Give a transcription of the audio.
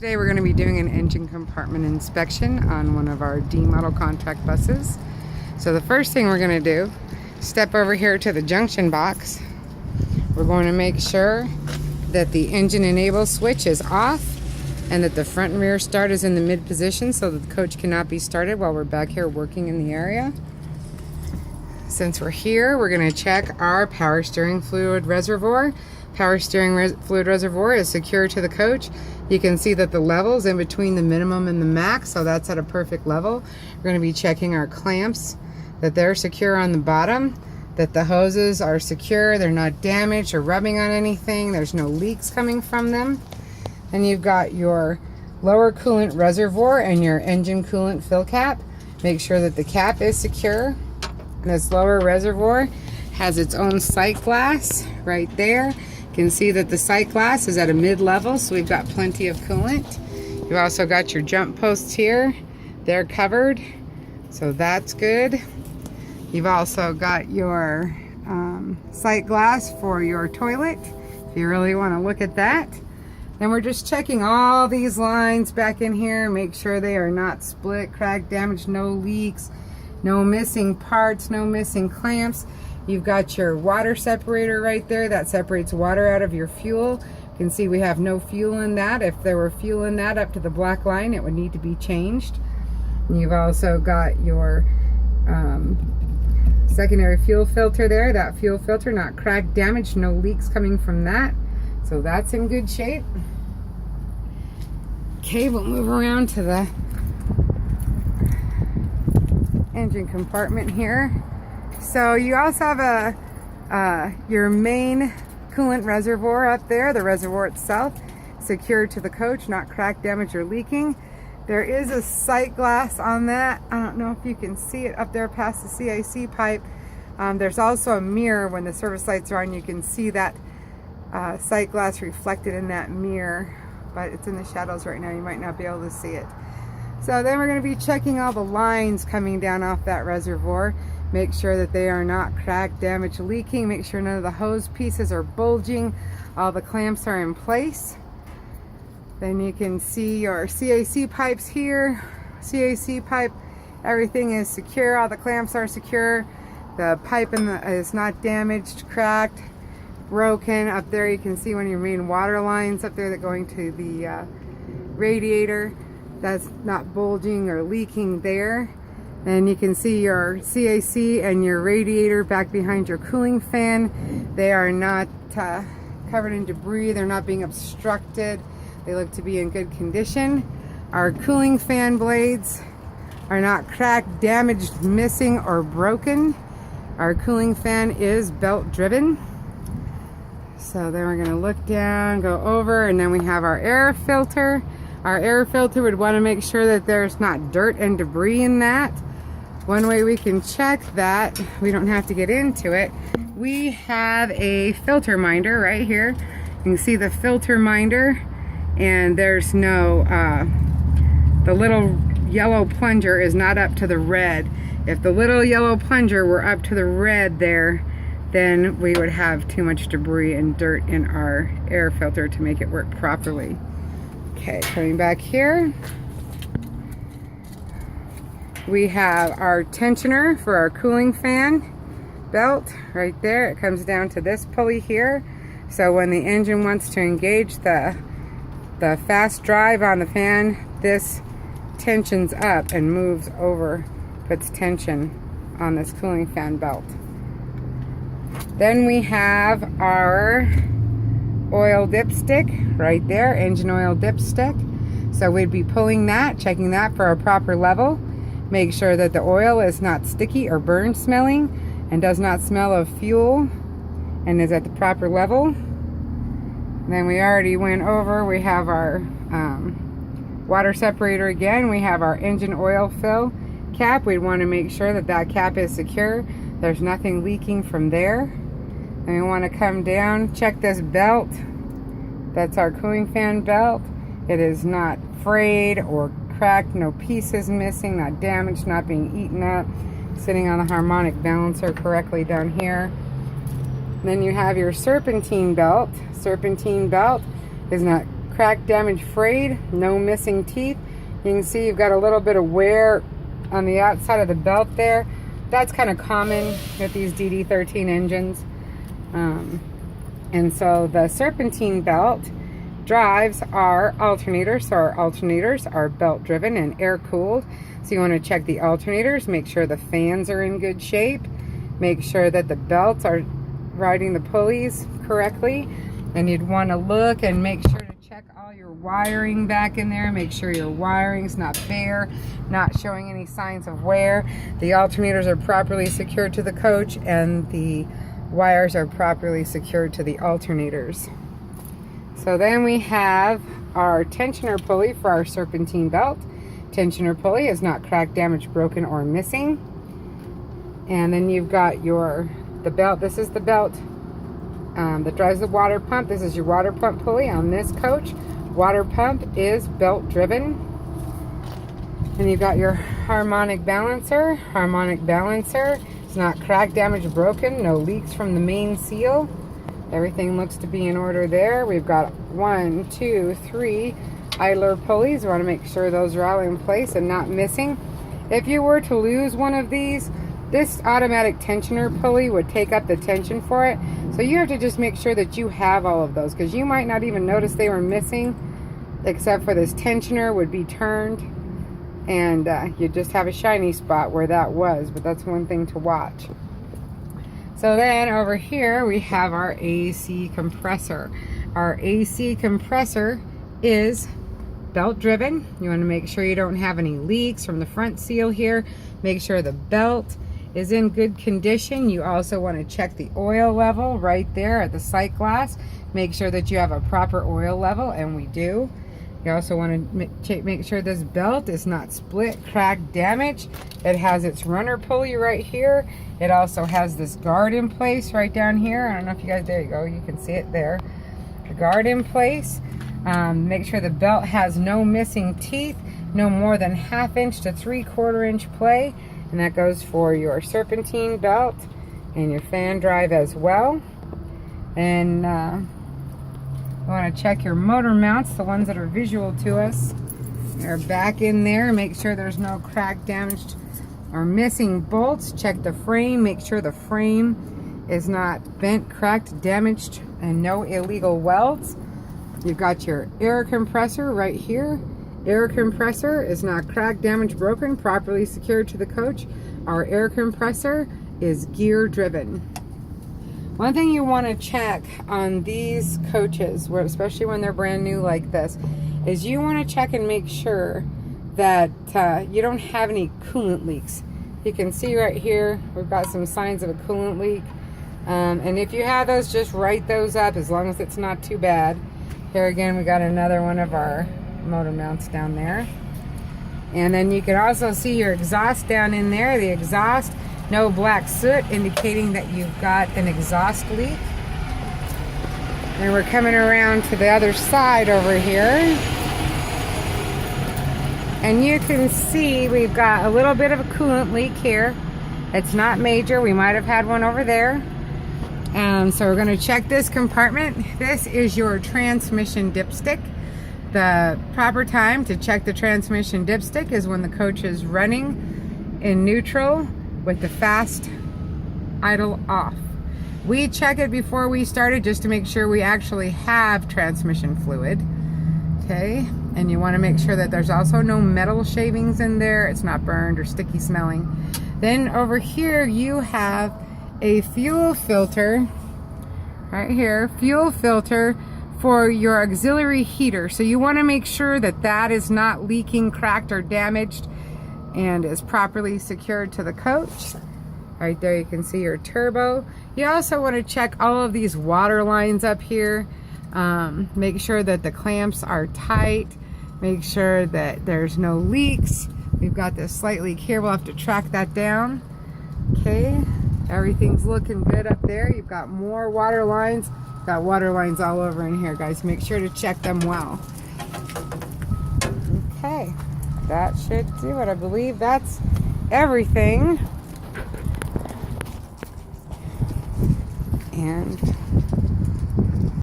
Today we're going to be doing an engine compartment inspection on one of our D model contract buses. So the first thing we're going to do, step over here to the junction box. We're going to make sure that the engine enable switch is off and that the front and rear start is in the mid position so that the coach cannot be started while we're back here working in the area. Since we're here, we're going to check our power steering fluid reservoir. Power steering fluid reservoir is secure to the coach. You can see that the level's in between the minimum and the max, so that's at a perfect level. We're going to be checking our clamps, that they're secure on the bottom, that the hoses are secure, they're not damaged or rubbing on anything, there's no leaks coming from them. And you've got your lower coolant reservoir and your engine coolant fill cap. Make sure that the cap is secure. This lower reservoir has its own sight glass right there. You can see that the sight glass is at a mid-level, so we've got plenty of coolant. You've also got your jump posts here. They're covered, so that's good. You've also got your sight glass for your toilet, if you really want to look at that. Then we're just checking all these lines back in here, make sure they are not split, cracked, damaged, no leaks, no missing parts, no missing clamps. You've got your water separator right there that separates water out of your fuel. You can see we have no fuel in that. If there were fuel in that up to the black line, it would need to be changed. And you've also got your secondary fuel filter there. That fuel filter not cracked, damaged, no leaks coming from that. So that's in good shape. Okay, we'll move around to the engine compartment here. So you also have your main coolant reservoir up there, the reservoir itself, secured to the coach, not cracked, damaged, or leaking. There is a sight glass on that. I don't know if you can see it up there past the CIC pipe. There's also a mirror. When the service lights are on, you can see that sight glass reflected in that mirror, but it's in the shadows right now. You might not be able to see it. So then we're going to be checking all the lines coming down off that reservoir. Make sure that they are not cracked, damaged, leaking. Make sure none of the hose pieces are bulging. All the clamps are in place. Then you can see your CAC pipes here. CAC pipe, everything is secure. All the clamps are secure. The pipe is not damaged, cracked, broken. Up there you can see one of your main water lines up there that going to the radiator. That's not bulging or leaking there. And you can see your CAC and your radiator back behind your cooling fan. They are not covered in debris. They're not being obstructed. They look to be in good condition. Our cooling fan blades are not cracked, damaged, missing, or broken. Our cooling fan is belt driven. So then we're going to look down, go over, and then we have our air filter. Our air filter would want to make sure that there's not dirt and debris in that. One way we can check that, we don't have to get into it, we have a filter minder right here. You can see the filter minder, and there's no, the little yellow plunger is not up to the red. If the little yellow plunger were up to the red there, then we would have too much debris and dirt in our air filter to make it work properly. Okay, coming back here, we have our tensioner for our cooling fan belt right there. It comes down to this pulley here. So when the engine wants to engage the fast drive on the fan, this tensions up and moves over, puts tension on this cooling fan belt. Then we have our oil dipstick right there, engine oil dipstick. So we'd be pulling that, checking that for a proper level. Make sure that the oil is not sticky or burn smelling and does not smell of fuel and is at the proper level. And then we already went over, we have our water separator again. We have our engine oil fill cap. We'd want to make sure that that cap is secure. There's nothing leaking from there. And we want to come down, check this belt. That's our cooling fan belt. It is not frayed or cracked, no pieces missing, not damaged, not being eaten up, sitting on the harmonic balancer correctly down here. And then you have your serpentine belt. Serpentine belt is not cracked, damaged, frayed, no missing teeth. You can see you've got a little bit of wear on the outside of the belt there. That's kind of common with these DD13 engines. And so the serpentine belt drives our alternators. So our alternators are belt driven and air cooled. So you want to check the alternators, make sure the fans are in good shape, make sure that the belts are riding the pulleys correctly. And you'd want to look and make sure to check all your wiring back in there. Make sure your wiring's not bare, not showing any signs of wear. The alternators are properly secured to the coach, and the wires are properly secured to the alternators. So then we have our tensioner pulley for our serpentine belt. Tensioner pulley is not cracked, damaged, broken, or missing. And then you've got the belt. This is the belt that drives the water pump. This is your water pump pulley on this coach. Water pump is belt driven. And you've got your harmonic balancer. Harmonic balancer is not cracked, damaged, broken, no leaks from the main seal. Everything looks to be in order there. We've got 1, 2, 3 idler pulleys. We want to make sure those are all in place and not missing. If you were to lose one of these, this automatic tensioner pulley would take up the tension for it. So you have to just make sure that you have all of those, because you might not even notice they were missing, except for this tensioner would be turned, and you just have a shiny spot where that was. But that's one thing to watch. So then over here we have our AC compressor. Our AC compressor is belt driven. You want to make sure you don't have any leaks from the front seal here. Make sure the belt is in good condition. You also want to check the oil level right there at the sight glass. Make sure that you have a proper oil level, and we do. You also want to make sure this belt is not split, cracked, damaged. It has its runner pulley right here. It also has this guard in place right down here. I don't know if you guys, there you go, you can see it there. The guard in place. Make sure the belt has no missing teeth, no more than 1/2 inch to 3/4 inch play. And that goes for your serpentine belt and your fan drive as well. And you want to check your motor mounts, the ones that are visual to us. They're back in there. Make sure there's no cracked, damaged, or missing bolts. Check the frame. Make sure the frame is not bent, cracked, damaged, and no illegal welds. You've got your air compressor right here. Air compressor is not cracked, damaged, broken, properly secured to the coach. Our air compressor is gear driven. One thing you want to check on these coaches, especially when they're brand new like this, is you want to check and make sure that you don't have any coolant leaks. You can see right here, we've got some signs of a coolant leak. And if you have those, just write those up as long as it's not too bad. Here again, we got another one of our motor mounts down there. And then you can also see your exhaust down in there. The exhaust, no black soot, indicating that you've got an exhaust leak. And we're coming around to the other side over here. And you can see we've got a little bit of a coolant leak here. It's not major. We might have had one over there. So we're going to check this compartment. This is your transmission dipstick. The proper time to check the transmission dipstick is when the coach is running in neutral with the fast idle off. We check it before we started just to make sure we actually have transmission fluid. Okay, and you want to make sure that there's also no metal shavings in there. It's not burned or sticky smelling. Then over here you have a fuel filter right here, fuel filter for your auxiliary heater. So you want to make sure that that is not leaking, cracked, or damaged, and is properly secured to the coach. Right there you can see your turbo. You also want to check all of these water lines up here. Make sure that the clamps are tight. Make sure that there's no leaks. We've got this slight leak here. We'll have to track that down. Okay, everything's looking good up there. You've got more water lines. Got water lines all over in here, guys. Make sure to check them well. Okay, that should do it. I believe that's everything. And